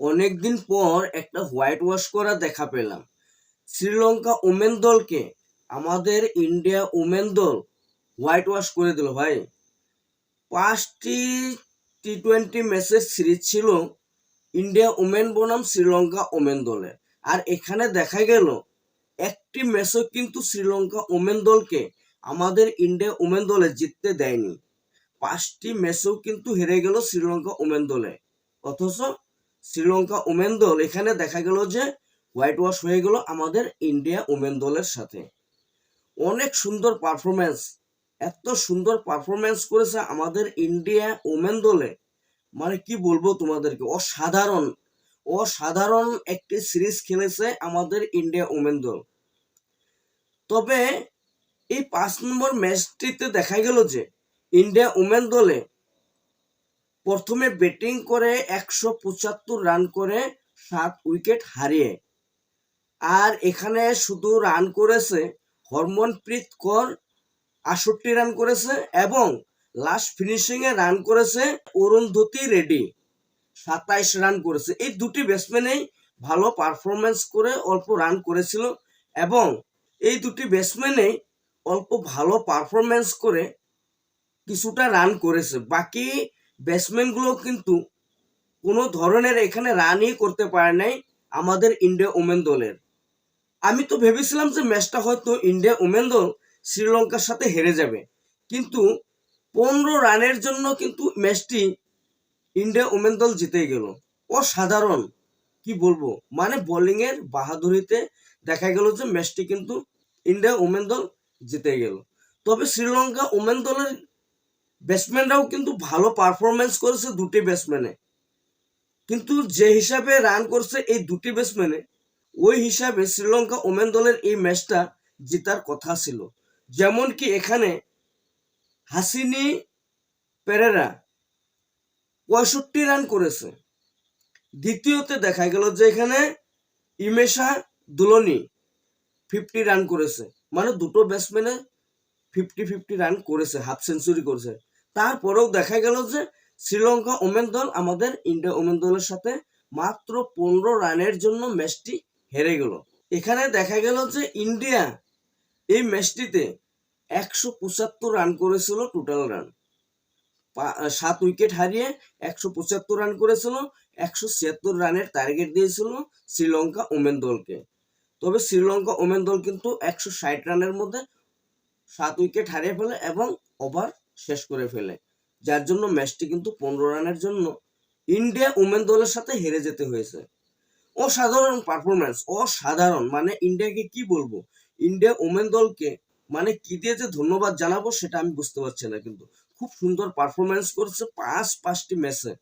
অনেকদিন পর একটা হোয়াইট ওয়াশ করা দেখা পেলাম। শ্রীলঙ্কা ওমেন দলকে আমাদের ইন্ডিয়া ওমেন দল হোয়াইট ওয়াশ করে দিল ভাই। 5টি টি-20 ম্যাচের সিরিজ ছিল ইন্ডিয়া ওমেন বনাম শ্রীলঙ্কা ওমেন দলের, আর এখানে দেখা গেল একটি ম্যাচও কিন্তু শ্রীলঙ্কা ওমেন দলকে আমাদের ইন্ডিয়া ওমেন দলে জিততে দেয়নি। 5টি ম্যাচও কিন্তু হেরে গেল শ্রীলঙ্কা ওমেন দলে। অথচ শ্রীলঙ্কা ওমেন দল এখানে দেখা গেল যে হোয়াইট ওয়াশ হয়ে গেল আমাদের ইন্ডিয়া ওমেন দলের সাথে। অনেক সুন্দর পারফরমেন্স, এত সুন্দর পারফরমেন্স করেছে আমাদের ইন্ডিয়া ওমেন দলে, মানে কি বলবো তোমাদেরকে, অসাধারণ অসাধারণ একটি সিরিজ খেলেছে আমাদের ইন্ডিয়া ওমেন দল। তবে এই 5 নম্বর ম্যাচটিতে দেখা গেল যে ইন্ডিয়া ওমেন দলে প্রথমে ব্যাটিং করে 175 রান করে 7 উইকেট হারিয়ে, আর এখানে শুধু রান করেছে হরমনপ্রীত কৌর 68 রান করেছে, এবং লাস্ট ফিনিশিং এ রান করেছে অরুন্ধতী রেড্ডি 27 রান করেছে। এই দুটি ব্যাটসম্যানেই ভালো পারফরমেন্স করে অল্প রান করেছিল, এবং এই দুটি ব্যাটসম্যানেই অল্প ভালো পারফরমেন্স করে কিছুটা রান করেছে। বাকি ব্যাটসম্যানগুলো কিন্তু কোনো ধরনের এখানে রানই করতে পারে নাই আমাদের ইন্ডিয়া ওমেন দলের। আমি তো ভেবেছিলাম যে ম্যাচটা হয়তো ইন্ডিয়া ওমেন দল শ্রীলঙ্কার সাথে হেরে যাবে, কিন্তু 15 রানের জন্য কিন্তু ম্যাচটি ইন্ডিয়া ওমেন দল জিতে গেল। অসাধারণ, কি বলবো, মানে বোলিং এর বাহাদুরিতে দেখা গেল যে ম্যাচটি কিন্তু ইন্ডিয়া ওমেন দল জিতে গেল। তবে শ্রীলঙ্কা ওমেন দলের ব্যাটসম্যানরাও কিন্তু ভালো পারফরমেন্স করেছে দুটি ব্যাটসম্যানে, কিন্তু যে হিসাবে রান করছে এই দুটি ব্যাটসম্যানে, ওই হিসাবে শ্রীলঙ্কা ওমেন দলের এই ম্যাচটা জেতার কথা ছিল। যেমন কি এখানে হাসিনী পেরেরা 65 রান করেছে। দ্বিতীয়তে দেখা গেল যে এখানে ইমেশা দুলনি 50 রান করেছে, মানে দুটো ব্যাটসম্যানে 50-50 রান করেছে, হাফ সেঞ্চুরি করেছে। তারপরেও দেখা গেল যে শ্রীলঙ্কা ওমেন দল আমাদের ইন্ডিয়া ওমেন দলের সাথে মাত্র 15 রানের জন্য ম্যাচটি হেরে গেল। এখানে দেখা গেল যে ইন্ডিয়া এই ম্যাচটিতে 175 রান করেছিল, টোটাল রান 7 উইকেট হারিয়ে 175 রান করেছিল। 176 রানের টার্গেট দিয়েছিল শ্রীলঙ্কা ওমেন দলকে। তবে শ্রীলঙ্কা ওমেন দল কিন্তু 160 রানের মধ্যে 7 উইকেট হারিয়ে ফেলে এবং ওভার শেষ করে ফেলে, যার জন্য ম্যাচটি কিন্তু 15 রানের জন্য ইন্ডিয়া ওমেন দলের সাথে হেরে যেতে হয়েছে। অসাধারণ পারফরমেন্স, অসাধারণ, মানে ইন্ডিয়াকে কি বলবো, ইন্ডিয়া ওমেন দলকে মানে কি দিয়ে যে ধন্যবাদ জানাবো সেটা আমি বুঝতে পারছি না, কিন্তু খুব সুন্দর পারফরমেন্স করছে 5টি ম্যাচে।